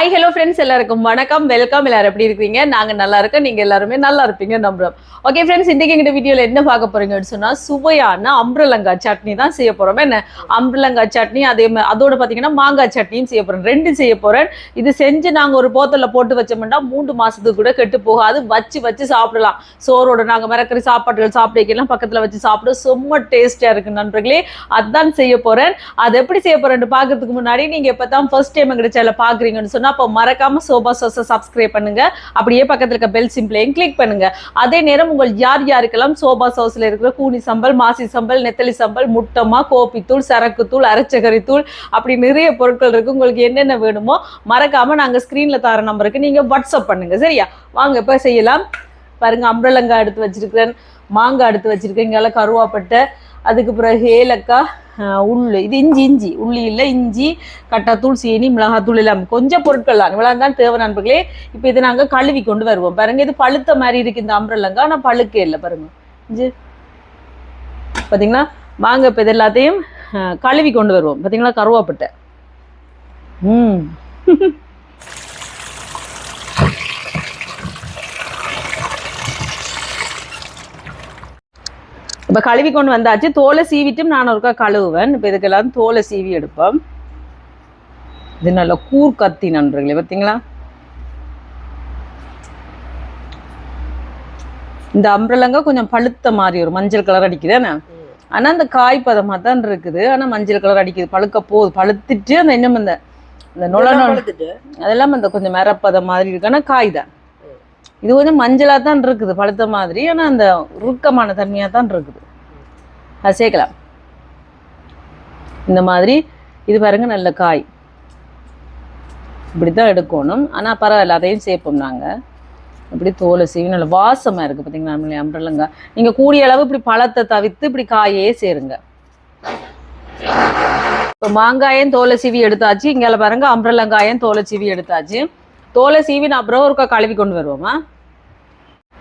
Hi hello friends, எல்லாருக்கும் வணக்கம், welcome. எல்லாரும் எப்படி இருக்கீங்க? நாங்க நல்லா இருக்கோம், நீங்க எல்லாருமே நல்லா இருப்பீங்க நம்புறோம். ஓகே ஃப்ரெண்ட்ஸ், இன்னைக்கு எங்க வீடியோல என்ன பார்க்க போறீங்கன்னு சொன்னா சுவையான அம்பரலங்கா சட்னி தான் செய்ய போறோம். என்ன அம்பரலங்கா சட்னி, அதோட பாத்தீங்கன்னா மாங்காய் சட்னியும் செய்ய போறேன். ரெண்டு செய்ய போறேன். இது செஞ்சு நாங்க ஒரு போத்தல்ல போட்டு வச்சோம்னா 3 மாசத்துக்கு கூட கெட்டு போகாது. வச்சு வச்சு சாப்பிடலாம். சோறோட நாங்க மரக்கறி சாப்பாடுகள் சாப்பிடலாம், பக்கத்துல வச்சு சாப்பிட செம்ம டேஸ்டா இருக்கு நண்பர்களே. அதான் செய்ய போறேன். அது எப்படி செய்ய போறேன்னு பாக்குறதுக்கு முன்னாடி நீங்க இப்பதான் ஃபர்ஸ்ட் டைம் எங்க சேனலை பாக்குறீங்கன்னு சொன்னா அப்போ மறக்காம சோபா சாஸை சப்ஸ்கிரைப் பண்ணுங்க. அப்படியே பக்கத்துல இருக்க பெல் சிம்பிளையும் கிளிக் பண்ணுங்க. அதே நேரம் உங்கள் யாருக்கெல்லாம் சோபா சாஸ்ல இருக்கிற கூனி சம்பல், மாசி சம்பல், நெத்தலி சம்பல், முட்டமா, கோப்பித்தூள், சரக்குத்தூள், அரைச்சகரி தூள், அப்படி நிறைய பொருட்கள் இருக்கு. உங்களுக்கு என்னென்ன வேணுமோ மறக்காம நாங்க ஸ்கிரீன்ல தர நம்பருக்கு நீங்க வாட்ஸ்அப் பண்ணுங்க. சரியா? வாங்க இப்ப செய்யலாம். பாருங்க, அம்பரலங்காய் எடுத்து வச்சிருக்கிறேன், மாங்காய் எடுத்து வச்சிருக்கேன், இங்கால கருவாப்பட்டை, அதுக்கு பிறகு ஏலக்காய், உள்ளு, இது இஞ்சி உள்ளி இல்லை, இஞ்சி, கட்டாத்தூள், சீனி, மிளகாத்தூள் எல்லாம் கொஞ்சம் பொருட்கள் தான், இவ்வளவு தான் தேவை நண்பர்களே. இப்போ இதை நாங்கள் கழுவி கொண்டு வருவோம். பாருங்க, இது பழுத்த மாதிரி இருக்கு இந்த அம்பரலங்காய், ஆனால் பழுக்கே இல்லை. பாருங்க இஞ்சி பார்த்தீங்களா. வாங்க இப்போ இது எல்லாத்தையும் கழுவி கொண்டு வருவோம். பார்த்தீங்களா, கருவாப்பட்டை. இப்போ கழுவி கொண்டு வந்தாச்சு. தோலை சீவிட்டும் நான் ஒருக்கா கழுவுவேன். இப்போ இதுக்கெல்லாம் தோலை சீவி எடுப்போம். இது நல்ல கூர் கத்தி நண்பர்களே, பார்த்தீங்களா. இந்த அம்பரலங்காய் கொஞ்சம் பழுத்த மாதிரி ஒரு மஞ்சள் கலர் அடிக்குது. ஆனால் அந்த காய் பதமாக தான் இருக்குது, ஆனால் மஞ்சள் கலர் அடிக்குது. பழுக்க போகுது, பழுத்துட்டு அந்த இன்னும் அந்த நுழ அதெல்லாம் அந்த கொஞ்சம் மரப்பதம் மாதிரி இருக்கு. ஆனால் காய் தான் இது கொஞ்சம் மஞ்சளாக தான் இருக்குது, பழுத்த மாதிரி. ஆனால் அந்த உருக்கமான தன்மையாக தான் இருக்குது. அது சேர்க்கலாம். இந்த மாதிரி இது பாருங்க, நல்ல காய் இப்படி தான் எடுக்கணும். ஆனால் பரவாயில்ல, அதையும் சேர்ப்போம் நாங்கள். இப்படி தோலை சீவி நல்ல வாசமாக இருக்குது. பார்த்தீங்கன்னா அம்பரலங்காய் நீங்கள் கூடிய அளவு இப்படி பழத்தை தவிர்த்து இப்படி காயே சேருங்க. இப்போ மாங்காயும் தோலை சீவி எடுத்தாச்சு. இங்கே பாருங்க, அம்பரலங்காயும் தோலை சீவி எடுத்தாச்சு. தோலை சீவின அப்புறம் ஒருக்கா கழுவி கொண்டு வருவோமா.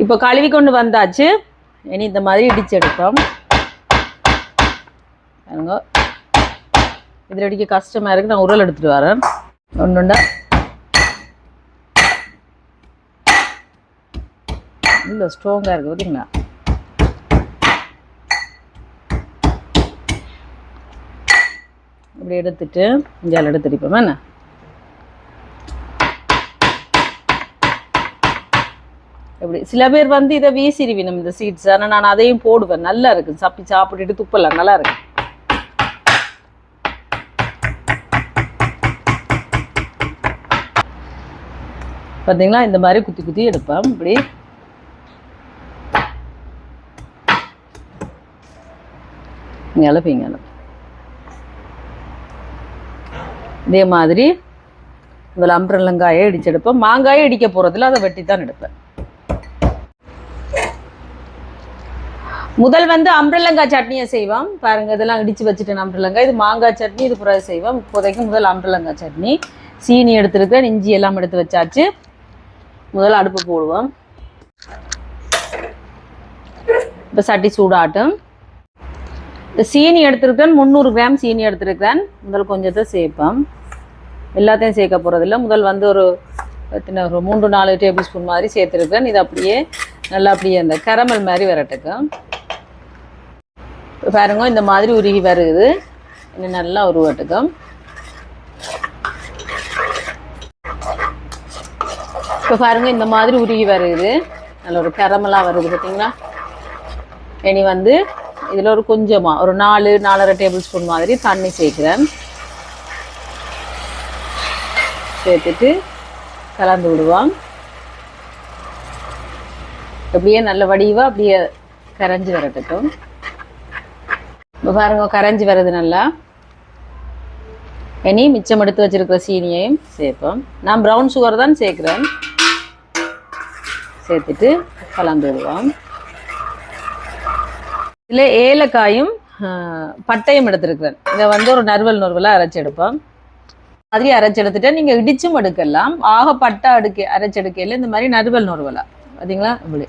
இப்போ கழுவி கொண்டு வந்தாச்சு. இனி இந்த மாதிரி இடிச்சு எடுப்போம். இதில் அடிக்க கஷ்டமாக இருக்குது, நான் உரல் எடுத்துகிட்டு வரேன். ஒன்றுண்டா இல்லை, ஸ்ட்ராங்காக இருக்குது பார்த்தீங்களா. இப்படி எடுத்துட்டு இஞ்சால் எடுத்துடிப்போம். என்ன எப்படி சில பேர் வந்து இதை வீசிடுவினும் இந்த சீட்ஸ், ஆனால் நான் அதையும் போடுவேன். நல்லா இருக்கு, சாப்பிட்டுட்டு துப்பலாம், நல்லா இருக்கு. பார்த்தீங்களா, இந்த மாதிரி குத்தி குத்தி எடுப்பேன். இப்படி இழப்பீங்க. இதே மாதிரி இதில் அம்பரலங்காயை இடிச்செடுப்பேன். மாங்காயை இடிக்க போகிறதில்ல, அதை வெட்டி தான் எடுப்பேன். முதல் வந்து அம்பரலங்காய் சட்னியை செய்வோம். பாருங்க, இதெல்லாம் இடிச்சு வச்சுட்டேன் அம்பரலங்காய். இது மாங்காய் சட்னி, இது பிறகு செய்வோம். இப்போதைக்கு முதல் அம்பரலங்காய் சட்னி. சீனி எடுத்துருக்கேன், இஞ்சி எல்லாம் எடுத்து வச்சாச்சு. முதல்ல அடுப்பு போடுவோம். இப்போ சட்டி சூடாட்டும். இந்த சீனி எடுத்துருக்கேன், 300 கிராம் சீனி எடுத்துருக்கேன். முதல் கொஞ்சத்தை சேர்ப்போம். எல்லாத்தையும் சேர்க்க போகிறதில்ல. முதல் வந்து ஒரு 3-4 டேபிள் ஸ்பூன் மாதிரி சேர்த்துருக்கேன். இது அப்படியே நல்லா அப்படியே அந்த கரமல் மாதிரி வரட்டுக்கு. பாருங்க, இந்த மாதிரி உருகி வருது. இன்னும் நல்லா உருவட்டுக்கும். இப்போ பாருங்க, இந்த மாதிரி உருகி வருது, நல்ல ஒரு கரமலாக வருது. பார்த்தீங்களா. இனி வந்து இதில் ஒரு கொஞ்சமாக ஒரு 4-4.5 டேபிள் ஸ்பூன் மாதிரி தண்ணி சேர்க்குறேன். சேர்த்துட்டு கலந்து விடுவோம். அப்படியே நல்ல வடிவாக அப்படியே கரைஞ்சி வரட்டும். இப்போ பாருங்க, கரைஞ்சி வருது நல்லா. இனி மிச்சம் எடுத்து வச்சிருக்கிற சீனியையும் சேர்ப்போம். நான் ப்ரௌன் சுகர் தான் சேர்க்குறேன். சேர்த்துட்டு கலந்து விடுவோம். இதில் ஏலக்காயும் பட்டையும் எடுத்துருக்கிறேன். இதை வந்து ஒரு நறுவலாக அரைச்சி எடுப்போம். மாதிரி அரைச்சி எடுத்துட்டு நீங்கள் இடிச்சும் எடுக்கலாம். பட்டை அரைச்சி எடுக்கையில் இந்த மாதிரி நறுவலாக பார்த்தீங்களா. இப்படி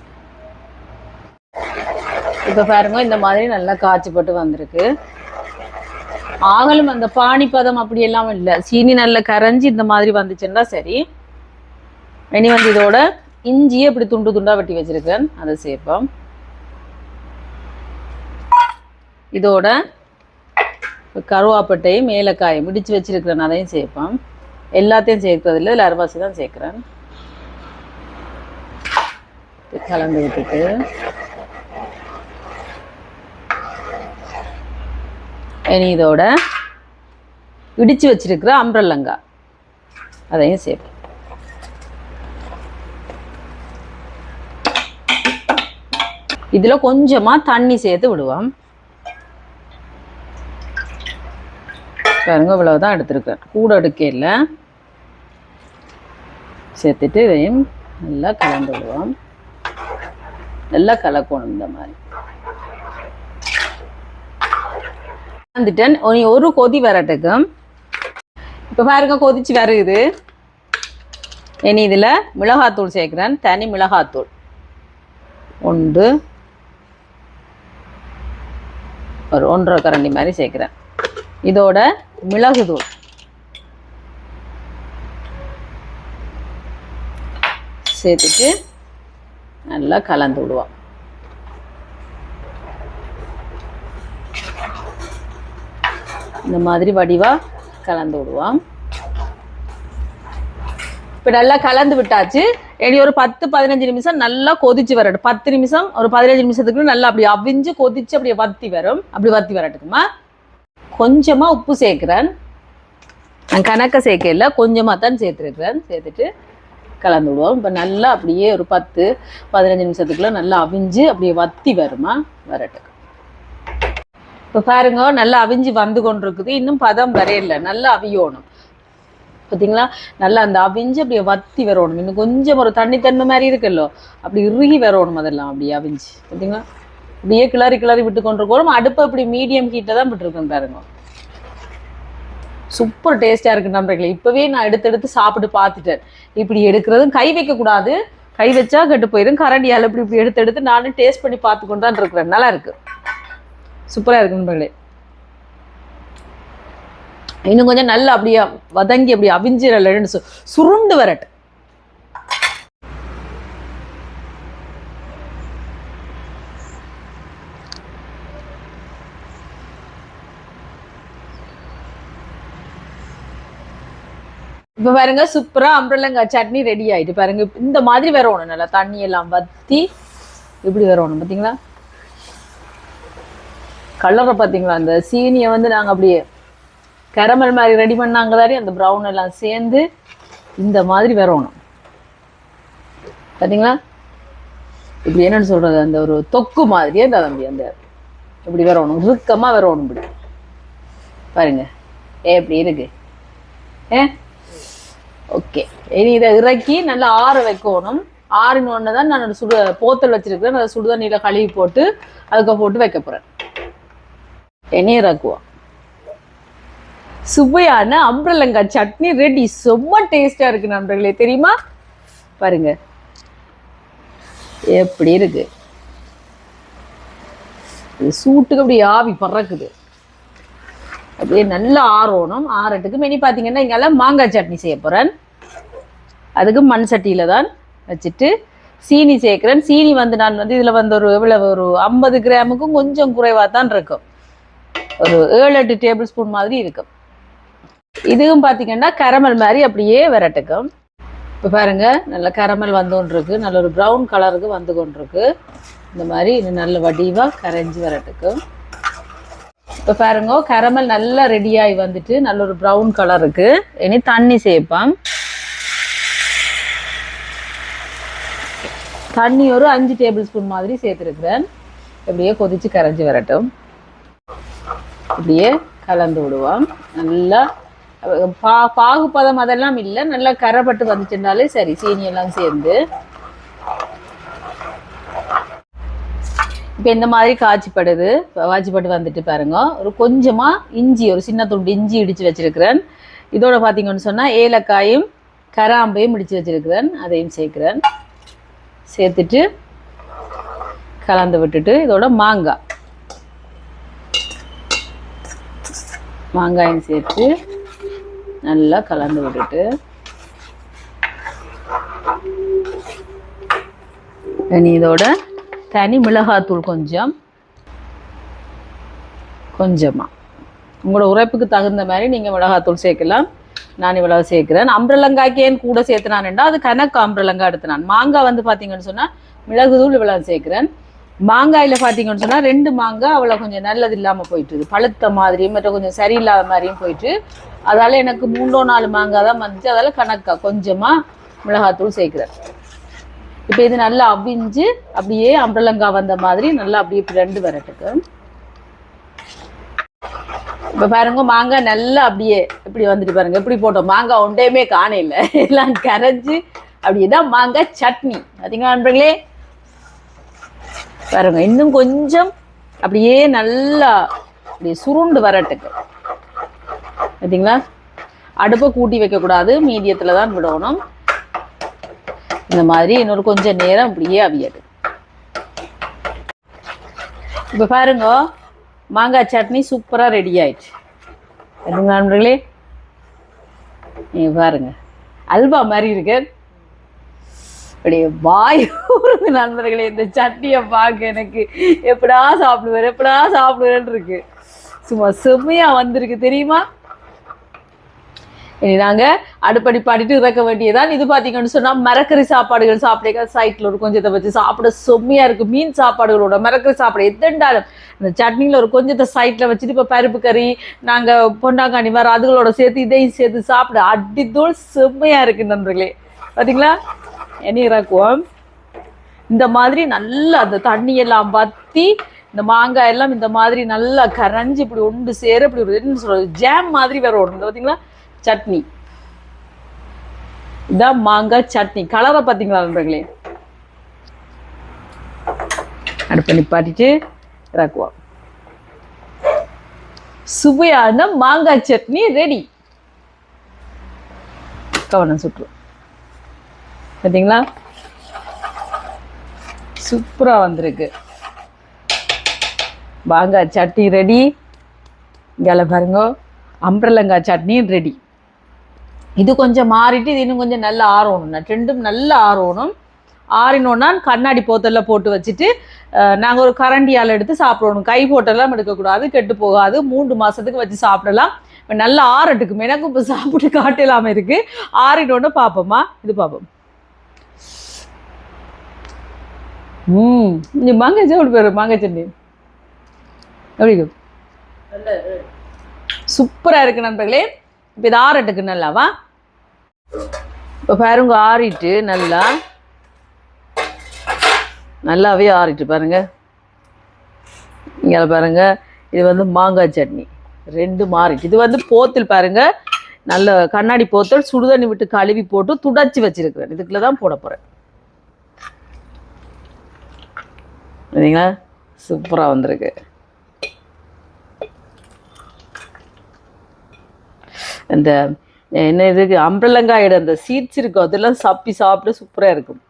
இப்போ பாருங்க, இந்த மாதிரி நல்லா காய்ச்சி போட்டு வந்திருக்கு. ஆகலும் அந்த பானி பதம் அப்படி எல்லாம் இல்லை, சீனி நல்ல கரைஞ்சி இந்த மாதிரி வந்துச்சுன்னா சரி. இனி வந்து இதோட இஞ்சியை இப்படி துண்டு துண்டா வெட்டி வச்சிருக்கேன், அதை சேர்ப்போம். இதோட கருவாப்பட்டையும் ஏலக்காயும் இடிச்சு வச்சிருக்கிறேன், அதையும் சேர்ப்போம். எல்லாத்தையும் சேர்க்கறது இல்லை, இதில் அரைவாசி தான் சேர்க்குறேன். கலந்து விட்டுட்டு இனி இதோட இடிச்சு வச்சிருக்கிற அம்ரலங்காய் அதையும் சேர்ப்போம். இதுல கொஞ்சமா தண்ணி சேர்த்து விடுவோம். பாருங்க, இவ்வளவுதான் எடுத்திருக்கேன், கூட எடுக்க இல்லை. சேர்த்துட்டு இதையும் நல்லா கலந்து விடுவோம். நல்லா கலக்கணும் இந்த மாதிரி. வந்துட்டேன், ஒரு கொதி வரட்டுக்கும். இப்போ பாருங்க கொதிச்சு வருது. இனி இதில் மிளகாத்தூள் சேர்க்குறேன், தனி மிளகாத்தூள் 1.5 கரண்டி மாதிரி சேர்க்குறேன். இதோட மிளகுத்தூள் சேர்த்துட்டு நல்லா கலந்து விடுவோம். இந்த மாதிரி வடிவா கலந்து விடுவோம். இப்போ நல்லா கலந்து விட்டாச்சு. இனி ஒரு 10-15 நிமிஷம் நல்லா கொதிச்சு வரட்டும். 10 நிமிஷம் ஒரு 15 நிமிஷத்துக்கு நல்லா அப்படி அவிஞ்சு கொதிச்சு அப்படியே வத்தி வரும். அப்படி வத்தி வரட்டுக்குமா. கொஞ்சமா உப்பு சேர்க்கிறேன், நான் கணக்க சேர்க்கல, கொஞ்சமா தான் சேர்த்துருக்கிறேன். சேர்த்துட்டு கலந்து விடுவோம். இப்போ நல்லா அப்படியே ஒரு 10-15 நிமிஷத்துக்குள்ள நல்லா அவிஞ்சு அப்படியே வத்தி வருமா வரட்டுக்கு. இப்போ பாருங்க நல்லா அவிஞ்சு வந்து கொண்டிருக்குது, இன்னும் பதம் வரையில, நல்லா அவியணும். பார்த்தீங்களா, நல்லா அந்த அவிஞ்சு அப்படியே வத்தி வரணும். இன்னும் கொஞ்சம் ஒரு தண்ணி மாதிரி இருக்குல்லோ, அப்படி இறுகி வரணும். அதெல்லாம் அப்படியே அவிஞ்சு பார்த்தீங்களா, அப்படியே கிளறி கிளறி விட்டு கொண்டிருக்கோம். அடுப்பு அப்படி மீடியம் ஹீட்டை தான் விட்டுருக்கேன் பாருங்க. சூப்பர் டேஸ்டா இருக்கு நண்பர்களே. இப்பவே நான் எடுத்து சாப்பிட்டு பார்த்துட்டேன். இப்படி எடுக்கிறதும் கை வைக்கக்கூடாது, கை வச்சா கெட்டு போயிடும். கரண்டியால் இப்படி எடுத்து நானும் டேஸ்ட் பண்ணி பார்த்து கொண்டு தான் இருக்கிறேன். நல்லா இருக்கு, சூப்பரா இருக்கு நண்பர்களே. இன்னும் கொஞ்சம் நல்லா அப்படியே வதங்கி அப்படி அவிஞ்சு சுருண்டு வரட்டு. இப்ப பாருங்க சூப்பரா அம்ரலங்காய் சட்னி ரெடி ஆயிட்டு. பாருங்க இந்த மாதிரி வரணும், நல்லா தண்ணி எல்லாம் வத்தி இப்படி வரணும். பாத்தீங்களா கலரை, பாத்தீங்களா அந்த சீனியை வந்து நாங்க அப்படியே கரமல் மாதிரி ரெடி பண்ணாங்க தானே, அந்த ப்ரௌன் எல்லாம் சேர்ந்து இந்த மாதிரி வரணும். பாத்தீங்களா இப்படி என்னன்னு சொல்றது, அந்த ஒரு தொக்கு மாதிரியே தம்பி அந்த இப்படி வரணும், இறுக்கமா வரணும். இப்படி பாருங்க எப்படி இருக்கு. ஓகே, இனி இதை இறக்கி நல்லா ஆற வைக்கணும். ஆறினோன்னு தான் நான் போத்தல் வச்சிருக்கிறேன், அதை சுடுதண்ணியில கழுவி போட்டு அதுக்கு போட்டு வைக்க போறேன். இனி இறக்குவோம். சுவையான அம்ரலங்காய் சட்னி ரெடி. ரொம்ப டேஸ்டா இருக்கு நண்பர்களே, தெரியுமா? பாருங்க எப்படி இருக்கு, சூட்டுக்கு அப்படி ஆவி பறக்குது. அப்படியே நல்லா ஆறணும். ஆறட்டுக்கு மெனி பார்த்தீங்கன்னா இங்கெல்லாம் மாங்காய் சட்னி செய்ய போகிறேன். அதுக்கு மண் சட்டியில தான் வச்சுட்டு சீனி சேர்க்குறேன். சீனி வந்து நான் வந்து இதில் வந்து ஒரு 50 கிராமுக்கும் கொஞ்சம் குறைவாக தான் இருக்கும், ஒரு 7-8 டேபிள் ஸ்பூன் மாதிரி இருக்கும். இதுவும் பார்த்தீங்கன்னா கரமல் மாதிரி அப்படியே வரட்டுக்கும். இப்போ பாருங்க நல்ல கரமல் வந்து கொண்டிருக்கு, நல்ல ஒரு ப்ரௌன் கலருக்கு வந்து கொண்டிருக்கு. இந்த மாதிரி நல்ல வடிவாக கரைஞ்சி வரட்டுக்கும். இப்போ பாருங்க கரமல் நல்லா ரெடியாகி வந்துட்டு நல்ல ஒரு ப்ரௌன் கலருக்கு. இனி தண்ணி சேர்ப்பேன். தண்ணி ஒரு 5 டேபிள் ஸ்பூன் மாதிரி சேர்த்துருக்குறேன். இப்படியே கொதிச்சு கரைஞ்சி வரட்டும். இப்படியே கலந்து விடுவோம். நல்லா பாகுபதம் அதெல்லாம் இல்லை, நல்லா கரைப்பட்டு வந்துச்சுனாலே சரி. சீனி எல்லாம் சேர்ந்து இப்போ இந்த மாதிரி காய்ச்சிப்பட்டு வந்துட்டு பாருங்க. ஒரு கொஞ்சமா இஞ்சி, ஒரு சின்ன துண்டு இஞ்சி இடிச்சு வச்சிருக்கிறேன். இதோட பார்த்தீங்கன்னு சொன்னா ஏலக்காயும் கராம்பையும் இடிச்சு வச்சிருக்கிறேன், அதையும் சேர்க்கிறேன். சேர்த்துட்டு கலந்து விட்டுட்டு இதோட மாங்காய் மாங்காயும் சேர்த்து நல்லா கலந்து விட்டுட்டு இனி இதோட தனி மிளகாத்தூள் கொஞ்சமாக உங்களோட உரைப்புக்கு தகுந்த மாதிரி நீங்கள் மிளகாத்தூள் சேர்க்கலாம். நான் இவ்வளவு சேர்க்கிறேன். அம்பரலங்காய்க்கு ஏன் கூட சேர்த்துனான்டா அது கணக்கு அம்பரலங்காய் எடுத்து நான் மாங்காய் வந்து பார்த்தீங்கன்னு சொன்னால் மிளகுதூள் இவ்வளவு சேர்க்கிறேன். மாங்காயில் பார்த்தீங்கன்னு சொன்னால் 2 மாங்காய் அவ்வளோ கொஞ்சம் நல்லது இல்லாமல் போயிட்டுது, பழுத்த மாதிரியும் மற்ற கொஞ்சம் சரியில்லாத மாதிரியும் போயிட்டு, அதால் எனக்கு 3-4 மாங்காய் தான் வந்துச்சு. அதால் கணக்காக கொஞ்சமாக மிளகாத்தூள் சேர்க்கிறேன். இப்போ இது நல்லா அவிஞ்சு அப்படியே அம்பரலங்காய் வந்த மாதிரி நல்லா அப்படியே 2 வரட்டுக்கு. இப்போ பாருங்க மாங்காய் நல்லா அப்படியே இப்படி வந்துட்டு பாருங்க, இப்படி போட்டோம். மாங்காய் ஒன்றையுமே காணையில் எல்லாம் கரைஞ்சி அப்படியேதான் மாங்காய் சட்னி பார்த்தீங்களா நண்பர்களே. பாருங்க இன்னும் கொஞ்சம் அப்படியே நல்லா அப்படியே சுருண்டு வரட்டுக்கு பார்த்தீங்களா. அடுப்பை கூட்டி வைக்கக்கூடாது, மீடியத்தில் தான் விடணும். இந்த மாதிரி இன்னொரு கொஞ்சம் நேரம் அப்படியே அவியது. இப்போ பாருங்க மாங்காய் சட்னி சூப்பராக ரெடி ஆயிடுச்சு. எதுங்க நண்பர்களே, பாருங்க அல்வா மாதிரி இருக்கு. அப்படியே வாய் ஊறுது நண்பர்களே. இந்த சட்னியை பார்க்க எனக்கு எப்படா சாப்பிடுவேன்னு இருக்கு. சும்மா செம்மையா வந்திருக்கு தெரியுமா. இனி நாங்கள் அடுப்படி பாடிட்டு இறக்க வேண்டியதான். இது பார்த்தீங்கன்னு சொன்னால் மரக்கறி சாப்பாடுகள் சாப்பிட சைட்டில் ஒரு கொஞ்சத்தை வச்சு சாப்பிட செம்மையாக இருக்குது. மீன் சாப்பாடுகளோட மரக்கறி சாப்பிட எதுண்டாலும் இந்த சட்னியில் ஒரு கொஞ்சத்தை சைட்டில் வச்சுட்டு இப்போ பருப்பு கறி நாங்கள் பொண்டாங்காணி வர அதுகளோட சேர்த்து இதையும் சேர்த்து சாப்பிட அடித்தோள் செம்மையாக இருக்குது நண்பர்களே. பார்த்தீங்களா இனி இறக்குவோம். இந்த மாதிரி நல்லா அந்த தண்ணியெல்லாம் வற்றி இந்த மாங்காய் எல்லாம் இந்த மாதிரி நல்லா கரைஞ்சி இப்படி ஒன்று சேர இப்படி ஒரு என்ன சொல்கிறது ஜாம் மாதிரி வேற ஒன்று பார்த்தீங்களா சட்னி. இதான் மாங்காய் சட்னி. கலரை பார்த்தீங்களா நண்பர்களே. அடுப்பை நிப்பாட்டிட்டு இறக்குவோம். சுவையான மாங்காய் சட்னி ரெடி. கவனம் சுற்றுவோம் பார்த்தீங்களா, சூப்பரா வந்திருக்கு. மாங்காய் சட்னி ரெடி. இங்கே பாருங்க அம்பரலங்காய் சட்னியும் ரெடி. இது கொஞ்சம் மாறிட்டு இது இன்னும் கொஞ்சம் நல்லா ஆறணும். ரெண்டும் நல்லா ஆறணும். ஆறினோன்னா கண்ணாடி போத்தலில் போட்டு வச்சுட்டு நாங்கள் ஒரு கரண்டியால் எடுத்து சாப்பிடணும். கை போட்டெல்லாம் எடுக்கக்கூடாது, கெட்டு போகாது. 3 மாதத்துக்கு வச்சு சாப்பிடலாம். இப்போ நல்லா ஆறட்டுக்கும். எனக்கு இப்போ சாப்பிட்டு காட்டலாமல் இருக்குது. ஆறினோன்னு பார்ப்போம்மா. இது பார்ப்போம். இங்கே மாங்காய் சாப்பிட்டு போயிடும். மாங்காய் சட்னி எப்படி சூப்பராக இருக்குது நண்பர்களே. இப்போ இது ஆறட்டுக்கு நல்லாவா. இப்போ பாருங்க ஆறிட்டு நல்லாவே ஆறிட்டு பாருங்க. இங்கே பாருங்க இது வந்து மாங்காய் சட்னி 2 மாறிட்டு. இது வந்து போத்தல் பாருங்க, நல்ல கண்ணாடி போத்தல் சுடுதண்ணி விட்டு கழுவி போட்டு துடைச்சி வச்சிருக்கிறேன். இதுக்குள்ள தான் போட போகிறேன். சரிங்களா, சூப்பராக வந்திருக்கு. அந்த என்ன இதுக்கு அம்பரலங்காயோட அந்த சீட்ஸ் இருக்கும் அதெல்லாம் சாப்பிட சூப்பராக இருக்கும்.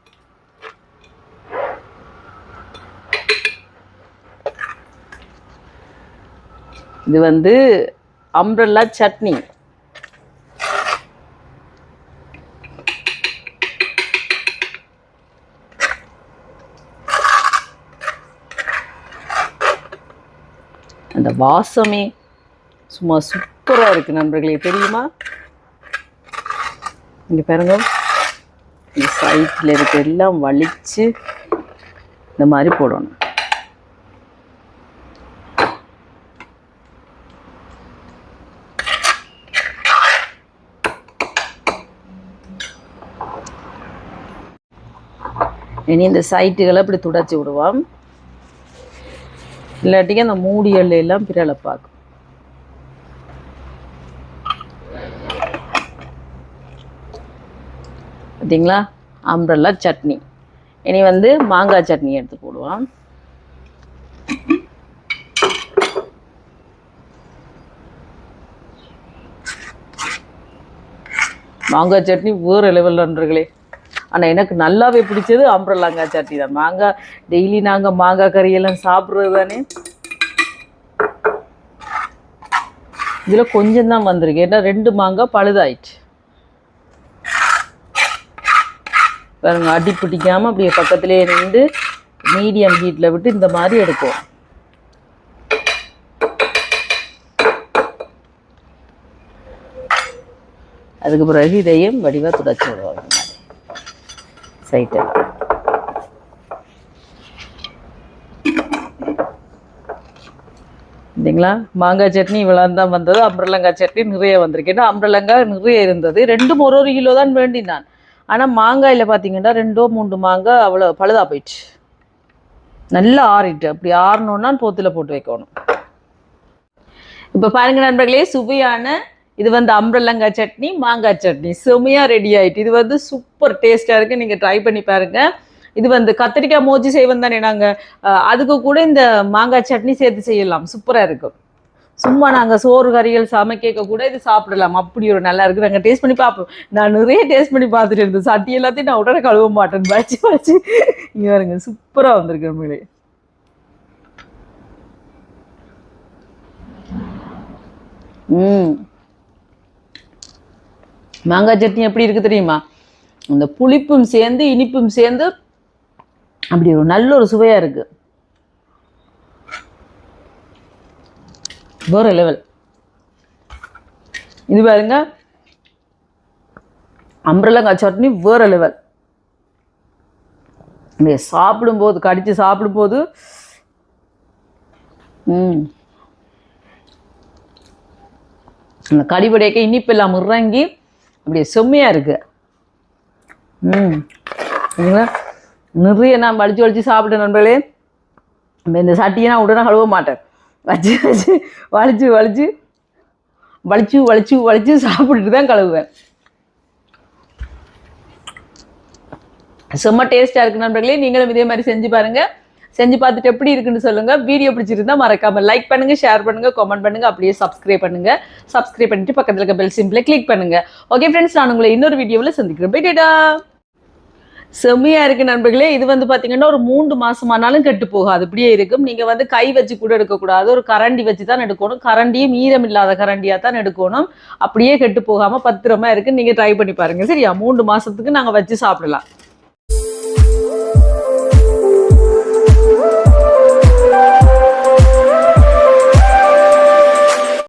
இது வந்து அம்பரல்லா சட்னி. அந்த வாசமே சும்மா சூப்பராக இருக்குது நண்பர்களே. தெரியுமா, இங்கே பாருங்க இந்த சைட்டில் இருக்க எல்லாம் வலிச்சு இந்த மாதிரி போடணும். இனி இந்த சைட்டுகளை இப்படி துடைச்சி விடுவோம். இல்லாட்டிக்கு அந்த மூடிகள் எல்லாம் பிறலை பார்க்கும். பார்த்தீங்களா அம்பரல்லா சட்னி. இனி வந்து மாங்காய் சட்னி எடுத்து போடுவோம். மாங்காய் சட்னி வேறு லெவல் நண்பர்களே. ஆனால் எனக்கு நல்லாவே பிடிச்சது அம்பரல்லாங்காய் சட்னி தான். மாங்காய் டெய்லி நாங்கள் மாங்காய் கறியெல்லாம் சாப்பிட்றது தானே. இதில் கொஞ்சம் தான் வந்திருக்கு, ஏன்னா 2 மாங்காய் பழுதாயிடுச்சு பாருங்க. அடி பிடிக்காமல் அப்படியே பக்கத்துலேயே நின்று மீடியம் ஹீட்டில் விட்டு இந்த மாதிரி எடுக்கும். அதுக்கு பிறகு இதையும் வடிவாக துடைச்சி விடுவாங்க சைட்டை. இல்லைங்களா? மாங்காய் சட்னி இவ்வளோ தான் வந்தது. அம்பரலங்காய் சட்னி நிறைய வந்திருக்கு. ஏன்னா அம்பரலங்காய் நிறைய இருந்தது. 2 1 கிலோ தான் வேண்டினான். ஆனால் மாங்காயில் பார்த்தீங்கன்னா 2 3 மாங்காய் அவ்வளோ பழுதாக போயிடுச்சு. நல்லா ஆறிட்டு, அப்படி ஆறணுன்னா போத்தில் போட்டு வைக்கணும். இப்போ பாருங்க நண்பர்களே, சுவையான இது வந்து அம்பரலங்காய் சட்னி, மாங்காய் சட்னி செமையாக ரெடி ஆகிட்டு. இது வந்து சூப்பர் டேஸ்ட்டாக இருக்குது. நீங்கள் ட்ரை பண்ணி பாருங்கள். இது வந்து கத்திரிக்காய் மோச்சி செய்வோம் தானே நாங்கள், அதுக்கு கூட இந்த மாங்காய் சட்னி சேர்த்து செய்யலாம். சூப்பராக இருக்கும். சும்மா நாங்கள் சோறு கறிகள் சமைக்க கூட இது சாப்பிடலாம். அப்படி ஒரு நல்லா இருக்குது. நாங்கள் டேஸ்ட் பண்ணி பார்ப்போம். நான் நிறைய டேஸ்ட் பண்ணி பார்த்துட்டு இருந்தேன். சட்டி எல்லாத்தையும் நான் உடனே கழுவ மாட்டேன். வச்சு இங்கே வருங்க, சூப்பராக வந்திருக்கு நம்மளே. மாங்காய் சட்னி எப்படி இருக்குது தெரியுமா? இந்த புளிப்பும் சேர்ந்து இனிப்பும் சேர்ந்து அப்படி ஒரு நல்ல ஒரு சுவையாக இருக்குது. வேற லெவல். இது பாருங்க, அம்பரலங்காய் சட்னி வேற லெவல். சாப்பிடும்போது கடிச்சு சாப்பிடும்போது அந்த கடிபடைக்க இனிப்பு எல்லாம் இறங்கி அப்படியே செம்மையாக இருக்கு. நிறைய நான் வலிச்சு சாப்பிட்டேன் நண்பர்களே. இந்த சட்டியை நான் உடனே கழுவ மாட்டேன். வலிச்சு சாப்பிட்டுட்டு தான் கழுவுவேன். செம்ம டேஸ்டாக இருக்குது நண்பர்களே. நீங்களும் இதே மாதிரி செஞ்சு பாருங்க. செஞ்சு பார்த்துட்டு எப்படி இருக்குன்னு சொல்லுங்க. வீடியோ பிடிச்சிருந்தா மறக்காம லைக் பண்ணுங்க, ஷேர் பண்ணுங்க, கமெண்ட் பண்ணுங்க, அப்படியே சப்ஸ்கிரைப் பண்ணுங்க. சப்ஸ்கிரைப் பண்ணிட்டு பக்கத்தில் இருக்க பெல் சிம்பிளை கிளிக் பண்ணுங்க. ஓகே ஃப்ரெண்ட்ஸ், நான் உங்களை இன்னொரு வீடியோவில் சந்திக்கிறேன். போய்டா. செம்மையா இருக்கு நண்பர்களே. இது வந்து பாத்தீங்கன்னா ஒரு 3 மாசமானாலும் கெட்டு போகாது, அப்படியே இருக்கும். நீங்க வந்து கை வச்சு கூட எடுக்கக்கூடாது, ஒரு கரண்டி வச்சு தான் எடுக்கணும். கரண்டியும் ஈரம் இல்லாத கரண்டியா தான் எடுக்கணும். அப்படியே கெட்டு போகாம பத்திரமா இருக்கு. நீங்க ட்ரை பண்ணி பாருங்க சரியா? 3 மாசத்துக்கு நாங்க வச்சு சாப்பிடலாம்.